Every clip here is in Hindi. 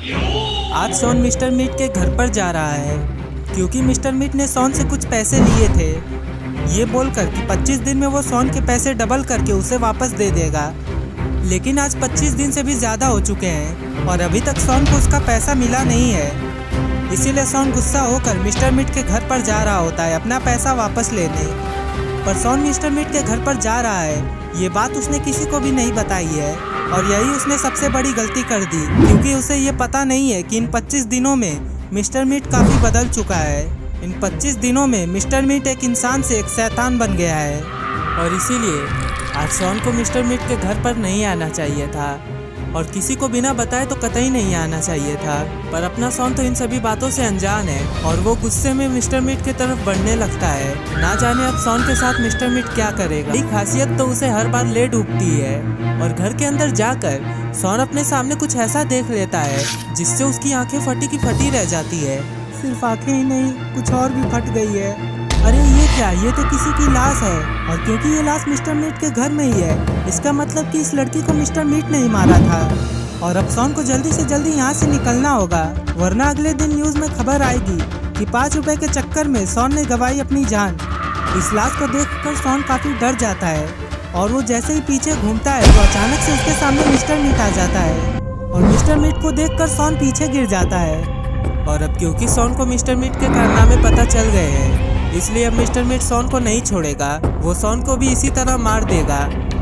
आज शॉन मिस्टर मीट के घर पर जा रहा है क्योंकि मिस्टर मीट ने शॉन से कुछ पैसे लिए थे, ये बोलकर कि 25 दिन में वो शॉन के पैसे डबल करके उसे वापस दे देगा। लेकिन आज 25 दिन से भी ज़्यादा हो चुके हैं और अभी तक शॉन को उसका पैसा मिला नहीं है। इसीलिए शॉन गुस्सा होकर मिस्टर मीट के घर पर जा रहा होता है अपना पैसा वापस लेने। पर शॉन मिस्टर मीट के घर पर जा रहा है, ये बात उसने किसी को भी नहीं बताई है और यही उसने सबसे बड़ी गलती कर दी क्योंकि उसे ये पता नहीं है कि इन 25 दिनों में मिस्टर मीट काफ़ी बदल चुका है। इन 25 दिनों में मिस्टर मीट एक इंसान से एक शैतान बन गया है और इसीलिए आज शॉन को मिस्टर मीट के घर पर नहीं आना चाहिए था और किसी को बिना बताए तो कतई नहीं आना चाहिए था। पर अपना शॉन तो इन सभी बातों से अनजान है और वो गुस्से में मिस्टर मीट की तरफ बढ़ने लगता है। ना जाने अब शॉन के साथ मिस्टर मीट क्या करेगा। एक खासियत तो उसे हर बार ले डूबती है और घर के अंदर जाकर शॉन अपने सामने कुछ ऐसा देख लेता है जिससे उसकी आंखें फटी की फटी रह जाती है। सिर्फ आंखें ही नहीं, कुछ और भी फट गई है। अरे ये क्या, ये तो किसी की लाश है और क्योंकि ये लाश मिस्टर मीट के घर में ही है, इसका मतलब कि इस लड़की को मिस्टर मीट ने ही मारा था। और अब शॉन को जल्दी से जल्दी यहाँ से निकलना होगा वरना अगले दिन न्यूज़ में खबर आएगी कि 5 रुपए के चक्कर में शॉन ने गंवाई अपनी जान। इस लाश को देखकर शॉन काफ़ी डर जाता है और वो जैसे ही पीछे घूमता है तो अचानक से उसके सामने मिस्टर मीट आ जाता है और मिस्टर मीट को देखकर शॉन पीछे गिर जाता है। और अब क्योंकि शॉन को मिस्टर मीट के कारनामे पता चल गए हैं इसलिए अब मिस्टर मीट शॉन को नहीं छोड़ेगा, वो शॉन को भी इसी तरह मार देगा।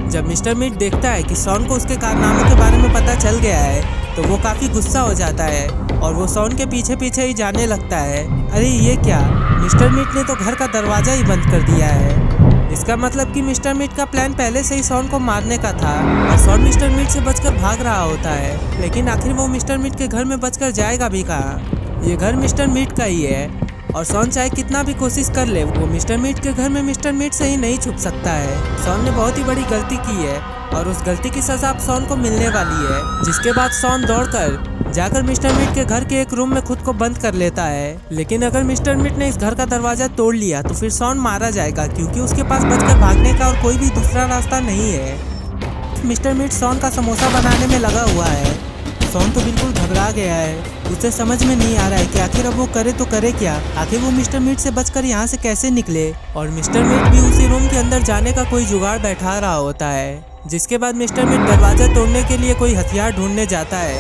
जब मिस्टर मीट देखता है कि शॉन को उसके कारनामों के बारे में पता चल गया है तो वो काफ़ी गुस्सा हो जाता है और वो शॉन के पीछे पीछे ही जाने लगता है। अरे ये क्या, मिस्टर मीट ने तो घर का दरवाज़ा ही बंद कर दिया है। इसका मतलब कि मिस्टर मीट का प्लान पहले से ही शॉन को मारने का था और शॉन मिस्टर मीट से बचकर भाग रहा होता है। लेकिन आखिर वो मिस्टर मीट के घर में बचकर जाएगा भी कहाँ। ये घर मिस्टर मीट का ही है और शॉन चाहे कितना भी कोशिश कर ले वो मिस्टर मीट के घर में मिस्टर मीट से ही नहीं छुप सकता है। शॉन ने बहुत ही बड़ी गलती की है और उस गलती की सजा अब शॉन को मिलने वाली है। जिसके बाद शॉन दौड़कर जाकर मिस्टर मीट के घर के एक रूम में खुद को बंद कर लेता है। लेकिन अगर मिस्टर मीट ने इस घर का दरवाजा तोड़ लिया तो फिर शॉन मारा जाएगा क्योंकि उसके पास बचकर भागने का और कोई भी दूसरा रास्ता नहीं है। मिस्टर मीट शॉन का समोसा बनाने में लगा हुआ है। शॉन तो बिल्कुल घबरा गया है, उसे समझ में नहीं आ रहा है कि आखिर अब वो करे तो करे क्या। आखिर वो मिस्टर मीट से बचकर यहाँ से कैसे निकले। और मिस्टर मीट भी उसी रूम के अंदर जाने का कोई जुगाड़ बैठा रहा होता है। जिसके बाद मिस्टर मीट दरवाजा तोड़ने के लिए कोई हथियार ढूंढने जाता है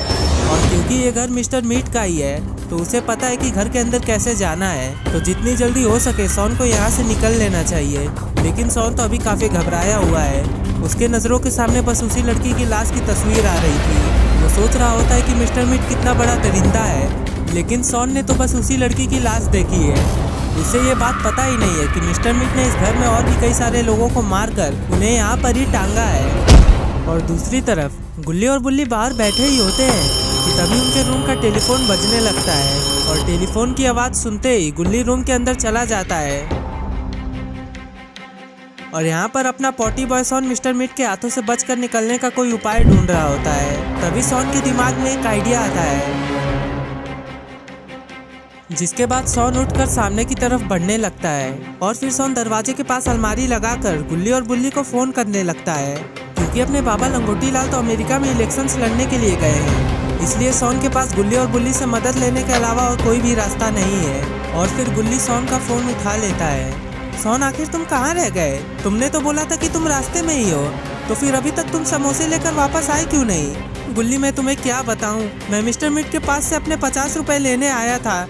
और क्योंकि ये घर मिस्टर मीट का ही है तो उसे पता है कि घर के अंदर कैसे जाना है। तो जितनी जल्दी हो सके शॉन को यहाँ से निकल लेना चाहिए। लेकिन शॉन तो अभी काफ़ी घबराया हुआ है, उसके नज़रों के सामने बस उसी लड़की की लाश की तस्वीर आ रही थी। वो सोच रहा होता है कि मिस्टर मीट कितना बड़ा दरिंदा है, लेकिन शॉन ने तो बस उसी लड़की की लाश देखी है। उसे ये बात पता ही नहीं है कि मिस्टर मीट ने इस घर में और भी कई सारे लोगों को मारकर उन्हें यहाँ पर ही टांगा है। और दूसरी तरफ गुल्ली और बुल्ली बाहर बैठे ही होते हैं कि तभी उनके रूम का टेलीफोन बजने लगता है और टेलीफोन की आवाज़ सुनते ही गुल्ली रूम के अंदर चला जाता है और यहाँ पर अपना पॉटी बॉय शॉन मिस्टर मीट के हाथों से बचकर निकलने का कोई उपाय ढूंढ रहा होता है। तभी शॉन के दिमाग में एक आइडिया आता है जिसके बाद शॉन उठकर सामने की तरफ बढ़ने लगता है और फिर शॉन दरवाजे के पास अलमारी लगाकर गुल्ली और बुल्ली को फ़ोन करने लगता है क्योंकि अपने बाबा लंगोटी लाल तो अमेरिका में इलेक्शंस लड़ने के लिए गए हैं। इसलिए शॉन के पास गुल्ली और बुल्ली से मदद लेने के अलावा और कोई भी रास्ता नहीं है। और फिर गुल्ली शॉन का फ़ोन उठा लेता है। शॉन, आखिर तुम कहाँ रह गए? तुमने तो बोला था कि तुम रास्ते में ही हो, तो फिर अभी तक तुम समोसे लेकर वापस आए क्यों नहीं? गुल्ली, मैं तुम्हें क्या बताऊं, मैं मिस्टर मीट के पास से अपने 50 रुपए लेने आया था,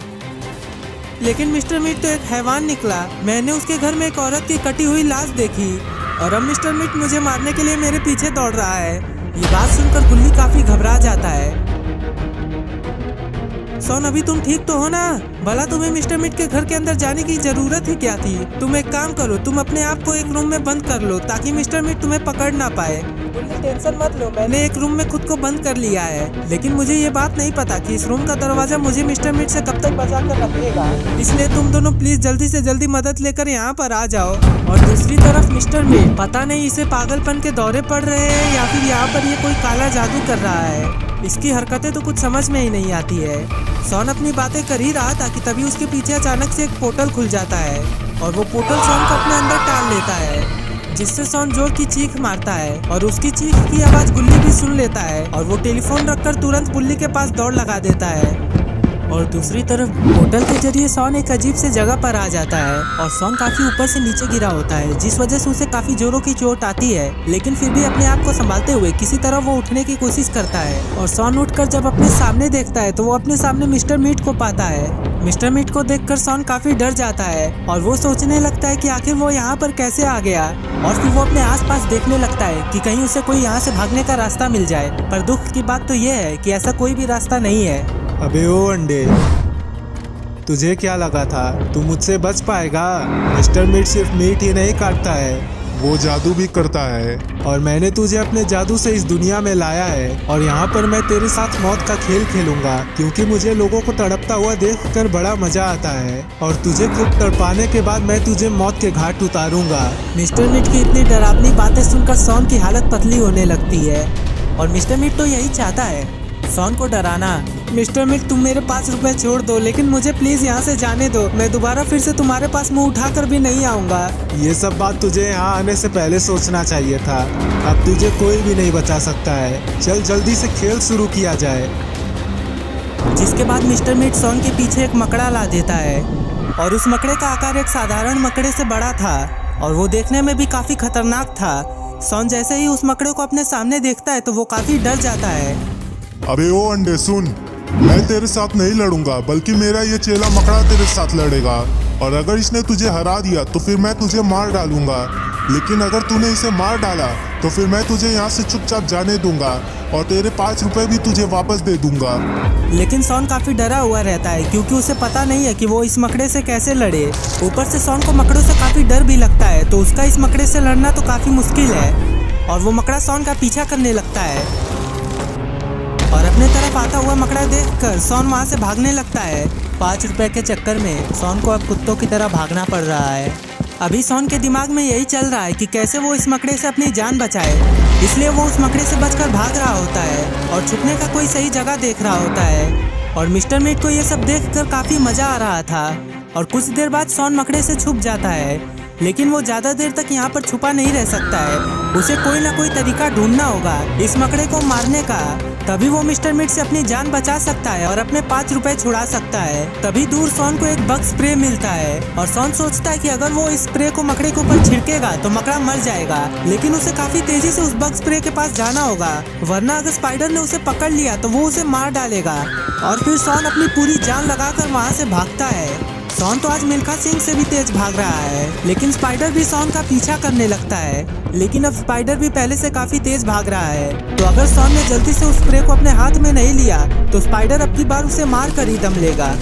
लेकिन मिस्टर मीट तो एक हैवान निकला। मैंने उसके घर में एक औरत की कटी हुई लाश देखी और अब मिस्टर मीट मुझे मारने के लिए मेरे पीछे दौड़ रहा है। ये बात सुनकर गुल्ली काफ़ी घबरा जाता है। शॉन, अभी तुम ठीक तो हो ना? भला तुम्हें मिस्टर मीट के घर के अंदर जाने की जरूरत ही क्या थी? तुम एक काम करो, तुम अपने आप को एक रूम में बंद कर लो ताकि मिस्टर मीट तुम्हें पकड़ ना पाए। टेंशन मत लो, मैंने एक रूम में खुद को बंद कर लिया है, लेकिन मुझे ये बात नहीं पता कि इस रूम का दरवाजा मुझे मिस्टर मीट से कब तक बचा कर रखेगा। इसलिए तुम दोनों प्लीज जल्दी से जल्दी मदद लेकर यहाँ पर आ जाओ। और दूसरी तरफ मिस्टर मीट, पता नहीं इसे पागलपन के दौरे पड़ रहे हैं या फिर यहाँ पर ये कोई काला जादू कर रहा है। इसकी हरकतें तो कुछ समझ में ही नहीं आती है। शॉन अपनी बातें कर ही रहा था कि तभी उसके पीछे अचानक से एक पोर्टल खुल जाता है और वो पोर्टल शॉन को अपने अंदर टाल लेता है। जिससे सॉन जोर की चीख मारता है और उसकी चीख की आवाज गुल्ली भी सुन लेता है और वो टेलीफोन रखकर तुरंत बुल्ली के पास दौड़ लगा देता है। और दूसरी तरफ पोर्टल के जरिए सॉन एक अजीब से जगह पर आ जाता है और सॉन काफी ऊपर से नीचे गिरा होता है, जिस वजह से उसे काफी जोरों की चोट आती है, लेकिन फिर भी अपने आप को संभालते हुए किसी तरह वो उठने की कोशिश करता है। और सॉन उठकर जब अपने सामने देखता है तो वो अपने सामने मिस्टर मीट को पाता है। मिस्टर मीट को देखकर सॉन काफी डर जाता है और वो सोचने लगता है कि आखिर वो यहाँ पर कैसे आ गया। और फिर वो अपने आसपास देखने लगता है कि कहीं उसे कोई यहाँ से भागने का रास्ता मिल जाए, पर दुख की बात तो ये है कि ऐसा कोई भी रास्ता नहीं है। अबे ओ अंडे, तुझे क्या लगा था तू मुझसे बच पाएगा? मिस्टर मीट सिर्फ मीट ही नहीं काटता है, वो जादू भी करता है। और मैंने तुझे अपने जादू से इस दुनिया में लाया है और यहाँ पर मैं तेरे साथ मौत का खेल खेलूंगा, क्योंकि मुझे लोगों को तड़पता हुआ देखकर बड़ा मजा आता है। और तुझे खूब तड़पाने के बाद मैं तुझे मौत के घाट उतारूंगा। मिस्टर मीट की इतनी डरावनी बातें सुनकर सॉन की हालत पतली होने लगती है और मिस्टर मीट तो यही चाहता है, सॉन को डराना। मिस्टर मीट, तुम मेरे 5 रुपए छोड़ दो, लेकिन मुझे प्लीज यहाँ से जाने दो। मैं दोबारा फिर से तुम्हारे पास मुंह उठाकर भी नहीं आऊंगा। ये सब बात तुझे यहाँ आने से पहले सोचना चाहिए था। अब तुझे कोई भी नहीं बचा सकता है। चल जल्दी से खेल शुरू किया जाए। जिसके बाद मिस्टर मीट सॉन के पीछे एक मकड़ा ला देता है और उस मकड़े का आकार एक साधारण मकड़े से बड़ा था और वो देखने में भी काफी खतरनाक था। सॉन जैसे ही उस मकड़े को अपने सामने देखता है तो वो काफी डर जाता है। अबे ओ अंडे सुन, मैं तेरे साथ नहीं लड़ूंगा, बल्कि मेरा ये चेला मकड़ा तेरे साथ लड़ेगा। और अगर इसने तुझे हरा दिया तो फिर मैं तुझे मार डालूंगा, लेकिन अगर तूने इसे मार डाला तो फिर मैं तुझे यहाँ से चुपचाप जाने दूंगा और तेरे 5 रुपए भी तुझे वापस दे दूंगा। लेकिन सॉन काफी डरा हुआ रहता है क्योंकि उसे पता नहीं है कि वो इस मकड़े से कैसे लड़े। ऊपर से सॉन को मकड़ों से काफी डर भी लगता है, तो उसका इस मकड़े से लड़ना तो काफी मुश्किल है। और वो मकड़ा सॉन का पीछा करने लगता है और अपने तरफ आता हुआ मकड़ा देखकर सॉन वहाँ से भागने लगता है। 5 रुपए के चक्कर में सॉन को अब कुत्तों की तरह भागना पड़ रहा है। अभी सॉन के दिमाग में यही चल रहा है कि कैसे वो इस मकड़े से अपनी जान बचाए, इसलिए वो उस मकड़े से बचकर भाग रहा होता है और छुपने का कोई सही जगह देख रहा होता है। और मिस्टर मीट को ये सब देखकर काफी मजा आ रहा था। और कुछ देर बाद सॉन मकड़े से छुप जाता है, लेकिन वो ज्यादा देर तक यहाँ पर छुपा नहीं रह सकता है। उसे कोई ना कोई तरीका ढूंढना होगा इस मकड़े को मारने का, तभी वो मिस्टर मीट से अपनी जान बचा सकता है और अपने 5 रुपए छुड़ा सकता है। तभी दूर सॉन को एक बग स्प्रे मिलता है और सॉन सोचता है कि अगर वो इस स्प्रे को मकड़े के ऊपर छिड़केगा तो मकड़ा मर जाएगा, लेकिन उसे काफी तेजी से उस बग स्प्रे के पास जाना होगा, वरना अगर स्पाइडर ने उसे पकड़ लिया तो वो उसे मार डालेगा। और फिर सॉन अपनी पूरी जान लगाकर वहाँ से भागता है। सॉन तो आज मिल्खा सिंह से भी तेज भाग रहा है, लेकिन स्पाइडर भी सॉन का पीछा करने लगता है। लेकिन अब स्पाइडर भी पहले से काफी तेज भाग रहा है, तो अगर सॉन ने जल्दी से उस स्प्रे को अपने हाथ में नहीं लिया तो स्पाइडर अब की बार उसे मार कर ही दम लेगा।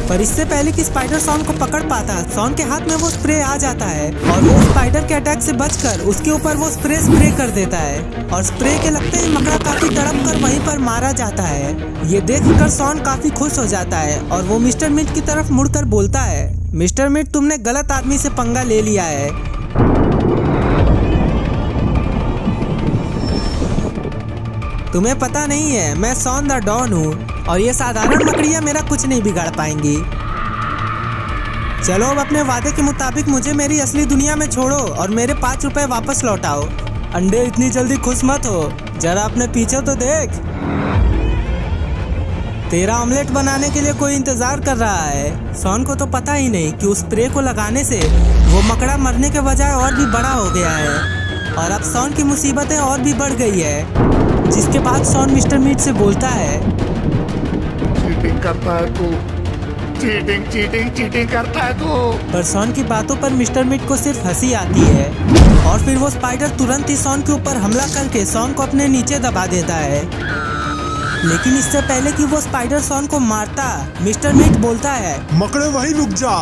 पर इससे पहले कि स्पाइडर सॉन को पकड़ पाता, सॉन के हाथ में वो स्प्रे आ जाता है और वो स्पाइडर के अटैक से बचकर उसके ऊपर वो स्प्रे कर देता है और स्प्रे के लगते ही मकड़ा काफी तड़प कर वहीं पर मारा जाता है। ये देखकर सॉन काफी खुश हो जाता है और वो मिस्टर मीट की तरफ मुड़कर बोलता है, मिस्टर मीट, तुमने गलत आदमी से पंगा ले लिया है। तुम्हें पता नहीं है, मैं सॉन द डॉन हूँ और ये साधारण मकड़ियाँ मेरा कुछ नहीं बिगाड़ पाएंगी। चलो अब अपने वादे के मुताबिक मुझे मेरी असली दुनिया में छोड़ो और मेरे 5 रुपए वापस लौटाओ। अंडे, इतनी जल्दी खुश मत हो, जरा अपने पीछे तो देख। तेरा ऑमलेट बनाने के लिए कोई इंतजार कर रहा है। सॉन को तो पता ही नहीं कि उस स्प्रे को लगाने से वो मकड़ा मरने के बजाय और भी बड़ा हो गया है और अब सॉन की मुसीबतें और भी बढ़ गई है। जिसके बाद सॉन मिस्टर मीट से बोलता है, चीटिंग करता है तू, चीटिंग करता है तू। पर सॉन की बातों पर मिस्टर मीट को सिर्फ हंसी आती है और फिर वो स्पाइडर तुरंत ही सॉन के ऊपर हमला करके सॉन को अपने नीचे दबा देता है। लेकिन इससे पहले कि वो स्पाइडर सॉन को मारता, मिस्टर मीट बोलता है, मकड़े वहीं रुक जा।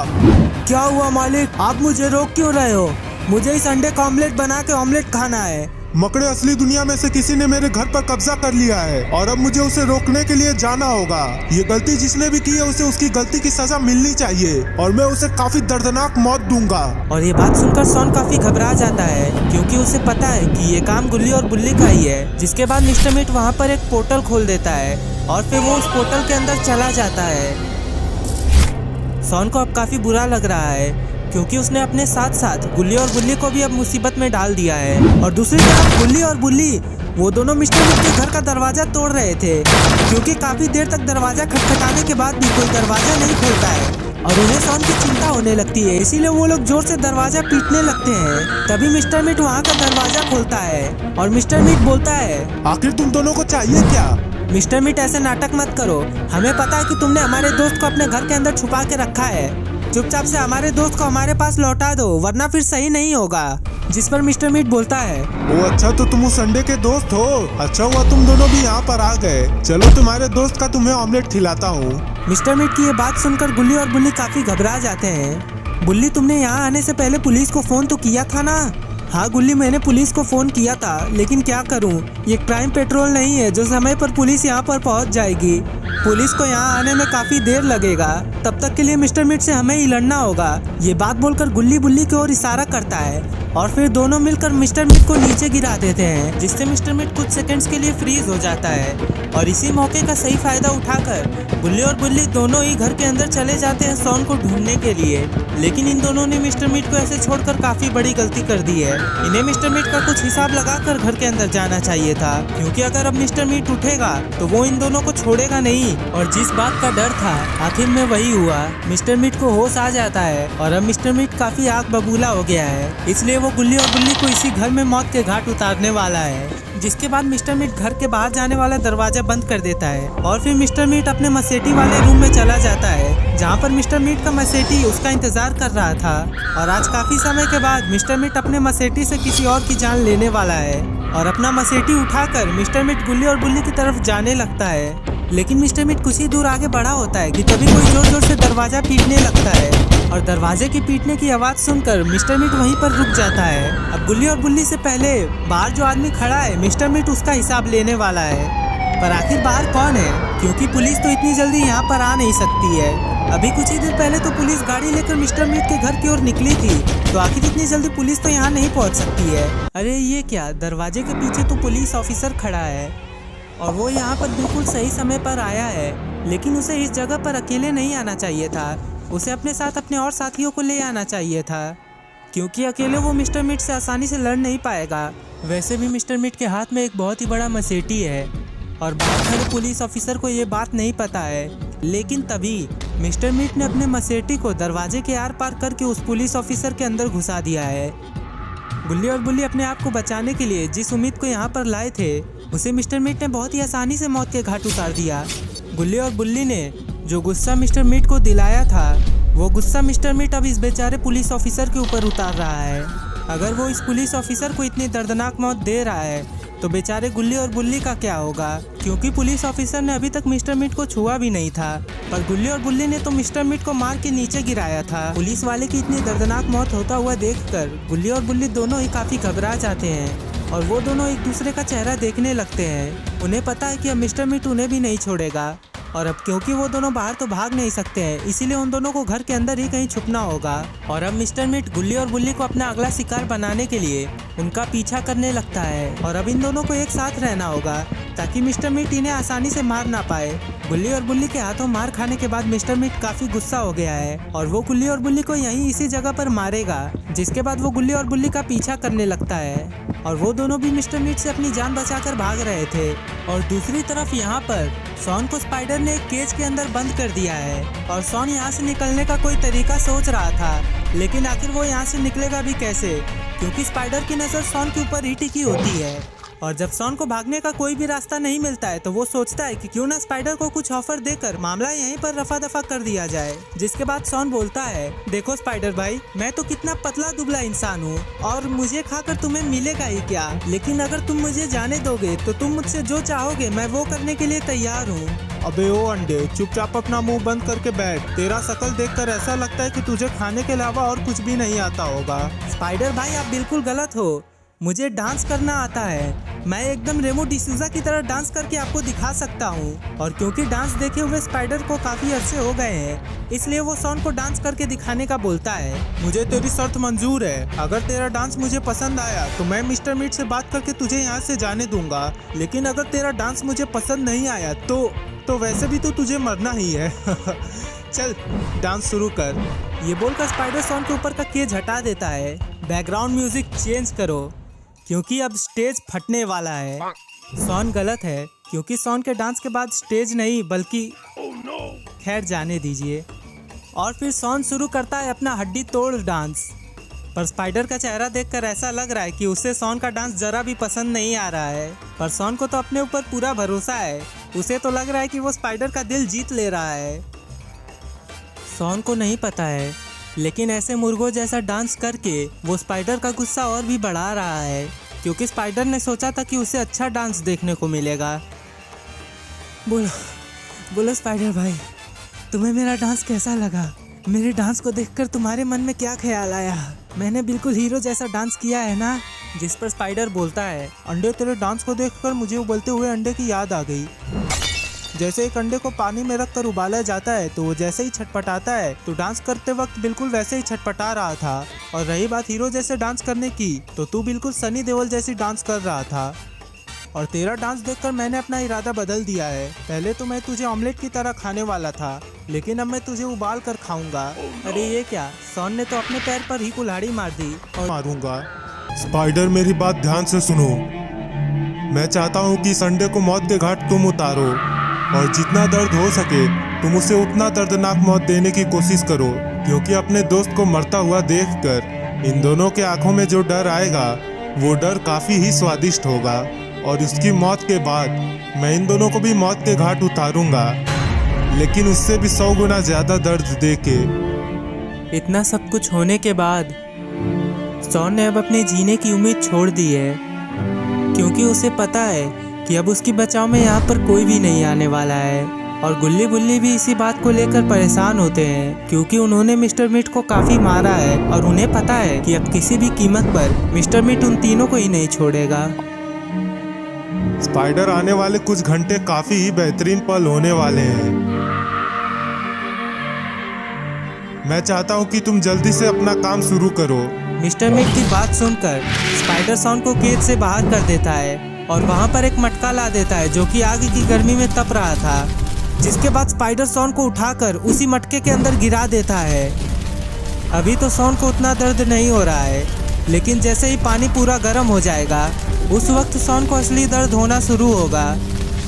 क्या हुआ मालिक, आप मुझे रोक क्यों रहे हो? मुझे इस अंडे का ऑमलेट बना के ऑमलेट खाना है। मकड़े, असली दुनिया में से किसी ने मेरे घर पर कब्जा कर लिया है और अब मुझे उसे रोकने के लिए जाना होगा। ये गलती जिसने भी की है उसे उसकी गलती की सजा मिलनी चाहिए और मैं उसे काफी दर्दनाक मौत दूंगा। और ये बात सुनकर सॉन काफी घबरा जाता है क्योंकि उसे पता है कि ये काम गुल्ली और बुल्ली का ही है। जिसके बाद मिस्टर मीट वहाँ पर एक पोर्टल खोल देता है और फिर वो उस पोर्टल के अंदर चला जाता है। सॉन को अब काफी बुरा लग रहा है क्योंकि उसने अपने साथ साथ गुल्ली और बुल्ली को भी अब मुसीबत में डाल दिया है। और दूसरी तरफ गुल्ली और बुल्ली वो दोनों मिस्टर मीट के घर का दरवाजा तोड़ रहे थे, क्योंकि काफी देर तक दरवाजा खटखटाने के बाद भी कोई दरवाजा नहीं खुलता है और उन्हें शॉन की चिंता होने लगती है। इसीलिए वो लोग जोर से दरवाजा पीटने लगते हैं। तभी मिस्टर मीट वहाँ का दरवाजा खोलता है और मिस्टर मीट बोलता है, आखिर तुम दोनों को चाहिए क्या? मिस्टर मीट ऐसे नाटक मत करो, हमें पता है कि तुमने हमारे दोस्त को अपने घर के अंदर छुपा के रखा है। चुपचाप से हमारे दोस्त को हमारे पास लौटा दो, वरना फिर सही नहीं होगा। जिस पर मिस्टर मीट बोलता है, ओ अच्छा, तो तुम उस अंडे के दोस्त हो। अच्छा हुआ तुम दोनों भी यहाँ पर आ गए। चलो तुम्हारे दोस्त का तुम्हें ऑमलेट खिलाता हूँ। मिस्टर मीट की ये बात सुनकर गुल्ली और बुल्ली काफी घबरा जाते हैं। बुल्ली, तुमने यहाँ आने से पहले पुलिस को फोन तो किया था ना? हाँ गुल्ली, मैंने पुलिस को फोन किया था, लेकिन क्या करूँ, ये क्राइम पेट्रोल नहीं है जो समय पर पुलिस यहाँ पर पहुँच जाएगी। पुलिस को यहाँ आने में काफी देर लगेगा, तब तक के लिए मिस्टर मीट से हमें ही लड़ना होगा। ये बात बोलकर गुल्ली बुल्ली की ओर इशारा करता है और फिर दोनों मिलकर मिस्टर मीट को नीचे गिरा देते हैं, जिससे मिस्टर मीट कुछ सेकंड्स के लिए फ्रीज हो जाता है। और इसी मौके का सही फायदा उठाकर गुल्ली और बुल्ली दोनों ही घर के अंदर चले जाते हैं शॉन को ढूंढने के लिए। लेकिन इन दोनों ने मिस्टर मीट को ऐसे छोड़कर काफी बड़ी गलती कर दी है। इन्हें मिस्टर मीट का कुछ हिसाब लगाकर घर के अंदर जाना चाहिए था, क्योंकि अगर अब मिस्टर मीट उठेगा तो वो इन दोनों को छोड़ेगा नहीं। और जिस बात का डर था आखिर में वही हुआ। मिस्टर मीट को होश आ जाता है और अब मिस्टर मीट काफी आग बबूला हो गया है, इसलिए वो गुल्ली और बुल्ली को इसी घर में मौत के घाट उतारने वाला है। जिसके बाद मिस्टर मीट घर के बाहर जाने वाला दरवाजा बंद कर देता है और फिर मिस्टर मीट अपने मसेटी वाले रूम में चला जाता है, जहाँ पर मिस्टर मीट का मसेटी उसका इंतजार कर रहा था। और आज काफी समय के बाद मिस्टर मीट अपने मसेटी से किसी और की जान लेने वाला है और अपना मसेटी उठाकर मिस्टर मीट गुल्ली और बुल्ली की तरफ जाने लगता है। लेकिन मिस्टर मीट कुछ ही दूर आगे बढ़ा होता है कि तभी कोई जोर जोर से दरवाजा पीटने लगता है और दरवाजे की पीटने की आवाज सुनकर मिस्टर मीट वहीं पर रुक जाता है। अब गुल्ली और बुल्ली से पहले बाहर जो आदमी खड़ा है मिस्टर मीट उसका हिसाब लेने वाला है। पर आखिर बाहर कौन है, क्योंकि पुलिस तो इतनी जल्दी यहाँ पर आ नहीं सकती है। अभी कुछ ही देर पहले तो पुलिस गाड़ी लेकर मिस्टर मीट के घर की ओर निकली थी, तो आखिर इतनी जल्दी पुलिस तो यहाँ नहीं पहुँच सकती है। अरे ये क्या, दरवाजे के पीछे तो पुलिस ऑफिसर खड़ा है और वो यहाँ पर बिल्कुल सही समय पर आया है। लेकिन उसे इस जगह पर अकेले नहीं आना चाहिए था, उसे अपने साथ अपने और साथियों को ले आना चाहिए था, क्योंकि अकेले वो मिस्टर मीट से आसानी से लड़ नहीं पाएगा। वैसे भी मिस्टर मीट के हाथ में एक बहुत ही बड़ा मसेटी है और बाहर खड़े पुलिस ऑफिसर को ये बात नहीं पता है। लेकिन तभी मिस्टर मीट ने अपने मसेटी को दरवाजे के आर पार करके उस पुलिस ऑफिसर के अंदर घुसा दिया है। गुल्ली और बुल्ली अपने आप को बचाने के लिए जिस उम्मीद को यहाँ पर लाए थे उसे मिस्टर मीट ने बहुत ही आसानी से मौत के घाट उतार दिया। गुल्ली और बुल्ली ने जो गुस्सा मिस्टर मीट को दिलाया था वो गुस्सा मिस्टर मीट अब इस बेचारे पुलिस ऑफिसर के ऊपर उतार रहा है। अगर वो इस पुलिस ऑफिसर को इतनी दर्दनाक मौत दे रहा है तो बेचारे गुल्ली और बुल्ली का क्या होगा, क्योंकि पुलिस ऑफिसर ने अभी तक मिस्टर मीट को छुआ भी नहीं था, पर गुल्ली और बुल्ली ने तो मिस्टर मीट को मार के नीचे गिराया था। पुलिस वाले की इतनी दर्दनाक मौत होता हुआ देखकर गुल्ली और बुल्ली दोनों ही काफी घबरा जाते हैं और वो दोनों एक दूसरे का चेहरा देखने लगते हैं। उन्हें पता है कि अब मिस्टर मीट उन्हें भी नहीं छोड़ेगा और अब क्योंकि वो दोनों बाहर तो भाग नहीं सकते हैं, इसीलिए उन दोनों को घर के अंदर ही कहीं छुपना होगा। और अब मिस्टर मीट गुल्ली और बुल्ली को अपना अगला शिकार बनाने के लिए उनका पीछा करने लगता है और अब इन दोनों को एक साथ रहना होगा ताकि मिस्टर मीट इन्हें आसानी से मार ना पाए। गुल्ली और बुल्ली के हाथों मार खाने के बाद मिस्टर मीट काफी गुस्सा हो गया है और वो गुल्ली और बुल्ली को यहीं इसी जगह पर मारेगा, जिसके बाद वो गुल्ली और बुल्ली का पीछा करने लगता है और वो दोनों भी मिस्टर मीट से अपनी जान बचाकर भाग रहे थे। और दूसरी तरफ यहाँ पर शॉन को स्पाइडर ने एक केज के अंदर बंद कर दिया है और शॉन यहाँ से निकलने का कोई तरीका सोच रहा था, लेकिन आखिर वो यहाँ से निकलेगा भी कैसे, क्योंकि स्पाइडर की नज़र शॉन के ऊपर ही टिकी होती है। और जब शॉन को भागने का कोई भी रास्ता नहीं मिलता है तो वो सोचता है कि क्यों ना स्पाइडर को कुछ ऑफर देकर मामला यहीं पर रफा दफा कर दिया जाए। जिसके बाद शॉन बोलता है, देखो स्पाइडर भाई, मैं तो कितना पतला दुबला इंसान हूँ और मुझे खाकर तुम्हें मिलेगा ही क्या, लेकिन अगर तुम मुझे जाने दोगे तो तुम मुझसे जो चाहोगे मैं वो करने के लिए तैयार हूँ। अबे ओ अंडे, चुपचाप अपना मुंह बंद करके बैठ। तेरा शक्ल देखकर ऐसा लगता है कि तुझे खाने के अलावा और कुछ भी नहीं आता होगा। स्पाइडर भाई आप बिल्कुल गलत हो, मुझे डांस करना आता है। मैं एकदम रेमो डिसूजा की तरह डांस करके आपको दिखा सकता हूँ। और क्योंकि डांस देखे हुए स्पाइडर को काफी अरसे हो गए हैं, इसलिए वो शॉन को डांस करके दिखाने का बोलता है। मुझे तेरी शर्त मंजूर है, अगर तेरा डांस मुझे पसंद आया तो मैं मिस्टर मीट से बात करके तुझे यहाँ से जाने दूंगा, लेकिन अगर तेरा डांस मुझे पसंद नहीं आया तो वैसे भी तो तुझे मरना ही है। चल डांस शुरू कर। ये बोलकर स्पाइडर सॉन के ऊपर का केज हटा देता है। बैकग्राउंड म्यूजिक चेंज करो क्योंकि अब स्टेज फटने वाला है। सॉन गलत है क्योंकि सॉन के डांस के बाद स्टेज नहीं बल्कि खैर जाने दीजिए। और फिर सॉन शुरू करता है अपना हड्डी तोड़ डांस। पर स्पाइडर का चेहरा देखकर ऐसा लग रहा है कि उसे सॉन का डांस जरा भी पसंद नहीं आ रहा है। पर सॉन को तो अपने ऊपर पूरा भरोसा है। उसे तो लग रहा है कि वो स्पाइडर का दिल जीत ले रहा है। सॉन को नहीं पता है लेकिन ऐसे मुर्गों जैसा डांस करके वो स्पाइडर का गुस्सा और भी बढ़ा रहा है क्योंकि स्पाइडर ने सोचा था कि उसे अच्छा डांस देखने को मिलेगा। बोलो स्पाइडर भाई, तुम्हें मेरा डांस कैसा लगा? मेरे डांस को देखकर तुम्हारे मन में क्या ख्याल आया? मैंने बिल्कुल हीरो जैसा डांस किया है ना? जिस पर स्पाइडर बोलता है, अंडे तेरे डांस को देखकर मुझे उबलते हुए अंडे की याद आ गई। जैसे एक अंडे को पानी में रखकर उबाला जाता है तो वो जैसे ही छटपटाता है तो डांस करते वक्त बिल्कुल वैसे ही छटपटा रहा था। और रही बात हीरो जैसे डांस करने की तो तू बिल्कुल सनी देओल जैसी डांस कर रहा था। और तेरा डांस देखकर मैंने अपना इरादा बदल दिया है। पहले तो मैं तुझे ऑमलेट की तरह खाने वाला था लेकिन अब मैं तुझे उबाल कर खाऊंगा। अरे ये क्या, सॉन ने तो अपने पैर पर ही कुल्हाड़ी मार दी और मारूंगा। स्पाइडर मेरी बात ध्यान से सुनो। मैं चाहता हूँ कि इस अंडे को मौत के घाट तुम उतारो और जितना दर्द हो सके तुम उसे उतना दर्दनाक मौत देने की कोशिश करो क्योंकि अपने दोस्त को मरता हुआ देखकर इन दोनों के आंखों में जो डर आएगा वो डर काफी ही स्वादिष्ट होगा। और उसकी मौत के बाद मैं इन दोनों को भी मौत के घाट उतारूंगा लेकिन उससे भी 100 गुना ज्यादा दर्द देके। इतना सब कुछ होने के बाद सॉन ने अब अपने जीने की उम्मीद छोड़ दी है क्योंकि उसे पता है कि अब उसकी बचाव में यहाँ पर कोई भी नहीं आने वाला है। और गुल्ली बुल्ली भी इसी बात को लेकर परेशान होते हैं क्योंकि उन्होंने मिस्टर मीट को काफी मारा है और उन्हें पता है कि अब किसी भी कीमत पर मिस्टर मीट उन तीनों को ही नहीं छोड़ेगा। स्पाइडर आने वाले कुछ घंटे काफी ही बेहतरीन पल होने वाले हैं। मैं चाहता हूँ कि तुम जल्दी से अपना काम शुरू करो। मिस्टर मीट की बात सुनकर स्पाइडर सॉन को केज से बाहर कर देता है और वहाँ पर एक मटका ला देता है जो कि आगे की गर्मी में तप रहा था। जिसके बाद स्पाइडर सॉन को उठाकर उसी मटके के अंदर गिरा देता है। अभी तो सॉन को उतना दर्द नहीं हो रहा है लेकिन जैसे ही पानी पूरा गर्म हो जाएगा उस वक्त सॉन को असली दर्द होना शुरू होगा।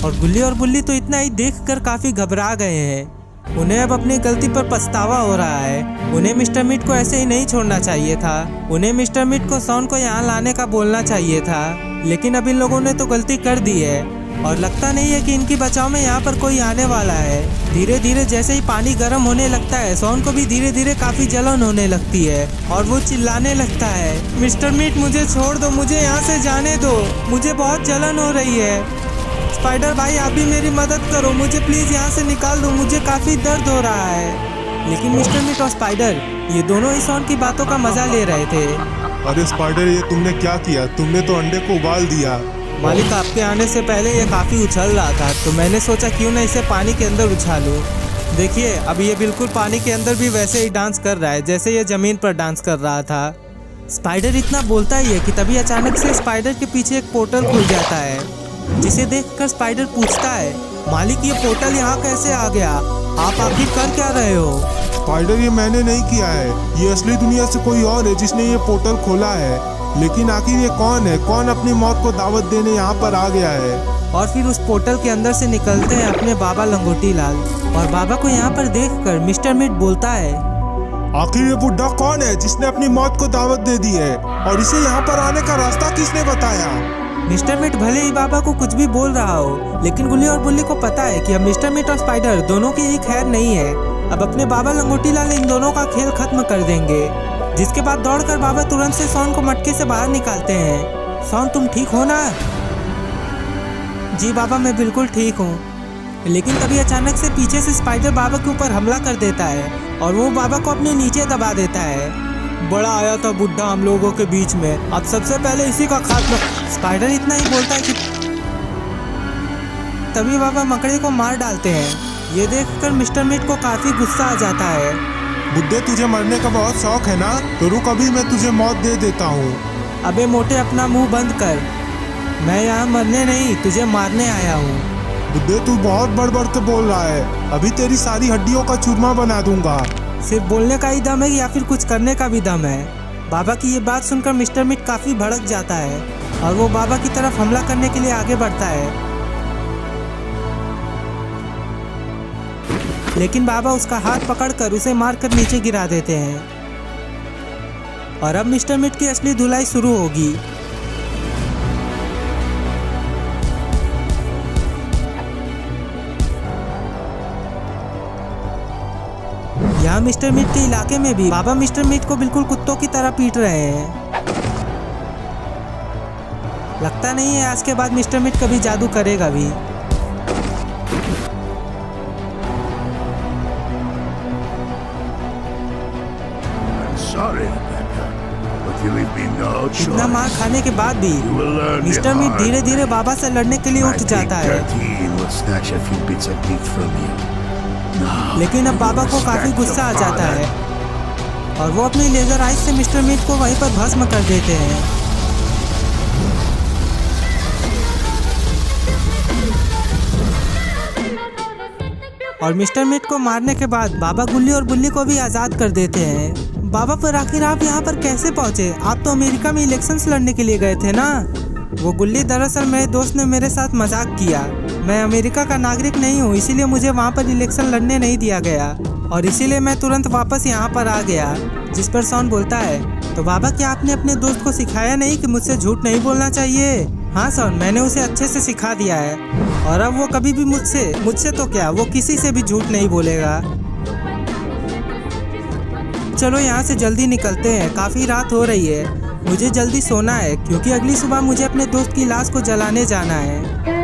और गुल्ली और बुल्ली तो इतना ही देखकर काफ़ी घबरा गए हैं। उन्हें अब अपनी गलती पर पछतावा हो रहा है। उन्हें मिस्टर मीट को ऐसे ही नहीं छोड़ना चाहिए था। उन्हें मिस्टर मीट को सॉन को यहाँ लाने का बोलना चाहिए था लेकिन अब इन लोगों ने तो गलती कर दी है और लगता नहीं है कि इनकी बचाव में यहाँ पर कोई आने वाला है। धीरे धीरे जैसे ही पानी गर्म होने लगता है सॉन को भी धीरे धीरे काफी जलन होने लगती है और वो चिल्लाने लगता है, मिस्टर मीट मुझे छोड़ दो, मुझे यहाँ से जाने दो, मुझे बहुत जलन हो रही है। स्पाइडर भाई आप भी मेरी मदद करो, मुझे प्लीज यहाँ से निकाल दो, मुझे काफी दर्द हो रहा है। लेकिन मिस्टर मीट और स्पाइडर ये दोनों ही सॉन की बातों का मजा ले रहे थे। अरे स्पाइडर ये तुमने क्या किया? तुमने तो अंडे को उबाल दिया। मालिक आपके आने से पहले ये काफ़ी उछल रहा था तो मैंने सोचा क्यों ना इसे पानी के अंदर उछालूं। देखिए अब ये बिल्कुल पानी के अंदर भी वैसे ही डांस कर रहा है जैसे ये ज़मीन पर डांस कर रहा था। स्पाइडर इतना बोलता ही है कि तभी अचानक से स्पाइडर के पीछे एक पोर्टल खुल जाता है जिसे देखकर स्पाइडर पूछता है, मालिक ये पोर्टल यहाँ कैसे आ गया? आप आखिर कर क्या रहे हो? स्पाइडर ये मैंने नहीं किया है, ये असली दुनिया से कोई और है जिसने ये पोर्टल खोला है। लेकिन आखिर ये कौन है? कौन अपनी मौत को दावत देने यहाँ पर आ गया है? और फिर उस पोर्टल के अंदर से निकलते हैं अपने बाबा लंगोटी लाल। और बाबा को यहाँ पर देखकर मिस्टर मीट बोलता है, आखिर ये बुढ़ा कौन है जिसने अपनी मौत को दावत दे दी है और इसे यहाँ पर आने का रास्ता किसने बताया? मिस्टर मीट भले ही बाबा को कुछ भी बोल रहा हो लेकिन गुल्ली और बुल्ली को पता है कि अब मिस्टर मीट और स्पाइडर दोनों की ही खैर नहीं है। अब अपने बाबा लंगोटी लाल इन दोनों का खेल खत्म कर देंगे। जिसके बाद दौड़कर बाबा तुरंत से सॉन को मटके से बाहर निकालते हैं। सॉन तुम ठीक हो ना? जी बाबा मैं बिल्कुल ठीक हूँ। लेकिन तभी अचानक से पीछे से स्पाइडर बाबा के ऊपर हमला कर देता है और वो बाबा को अपने नीचे दबा देता है। बड़ा आया था बुढ़ा हम लोगों के बीच में, अब सबसे पहले इसी का खात्मा। स्पाइडर इतना ही बोलता है कि तभी बाबा मकड़े को मार डालते हैं। ये देखकर मिस्टर मीट को काफी गुस्सा आ जाता है। बुड्ढे तुझे मरने का बहुत शौक है ना? तो रुक अभी मैं तुझे मौत दे देता हूँ। अबे मोटे अपना मुंह बंद कर, मैं यहाँ मरने नहीं तुझे मारने आया हूँ। बुड्ढे तू बहुत बढ़ के बोल रहा है। अभी तेरी सारी हड्डियों का चूरमा बना दूंगा। सिर्फ बोलने का ही दम है या फिर कुछ करने का भी दम है? बाबा की ये बात सुनकर मिस्टर मीट काफी भड़क जाता है और वो बाबा की तरफ हमला करने के लिए आगे बढ़ता है, लेकिन बाबा उसका हाथ पकड़कर उसे मारकर नीचे गिरा देते हैं। और अब मिस्टर मीट की असली धुलाई शुरू होगी। यहाँ मिस्टर मीट के इलाके में भी बाबा मिस्टर मीट को बिल्कुल कुत्तों की तरह पीट रहे हैं। लगता नहीं है आज के बाद मिस्टर मीट कभी जादू करेगा भी। I'm sorry, Rebecca, but you leave me no इतना मार choice. खाने के बाद भी You will learn the mister मीट hard धीरे धीरे way. बाबा से लड़ने के लिए My उठ big जाता है, dirty will snatch a few bits of meat from you. Now, लेकिन अब you बाबा को काफी respect गुस्सा आ your जाता father. है और वो अपनी लेजर आइज से मिस्टर मीट को वहीं पर भस्म कर देते हैं। और मिस्टर मीट को मारने के बाद बाबा गुल्ली और बुल्ली को भी आजाद कर देते हैं। बाबा, पर आखिर आप यहाँ पर कैसे पहुँचे? आप तो अमेरिका में इलेक्शंस लड़ने के लिए गए थे ना? वो गुल्ली, दरअसल मेरे दोस्त ने मेरे साथ मजाक किया। मैं अमेरिका का नागरिक नहीं हूँ, इसीलिए मुझे वहाँ पर इलेक्शन लड़ने नहीं दिया गया और इसीलिए मैं तुरंत वापस यहाँ पर आ गया। जिस पर सॉन बोलता है, तो बाबा क्या आपने अपने दोस्त को सिखाया नहीं कि मुझसे झूठ नहीं बोलना चाहिए? हाँ सॉन, मैंने उसे अच्छे से सिखा दिया है और अब वो कभी भी मुझसे तो क्या, वो किसी से भी झूठ नहीं बोलेगा। चलो यहाँ से जल्दी निकलते हैं, काफ़ी रात हो रही है। मुझे जल्दी सोना है क्योंकि अगली सुबह मुझे अपने दोस्त की लाश को जलाने जाना है।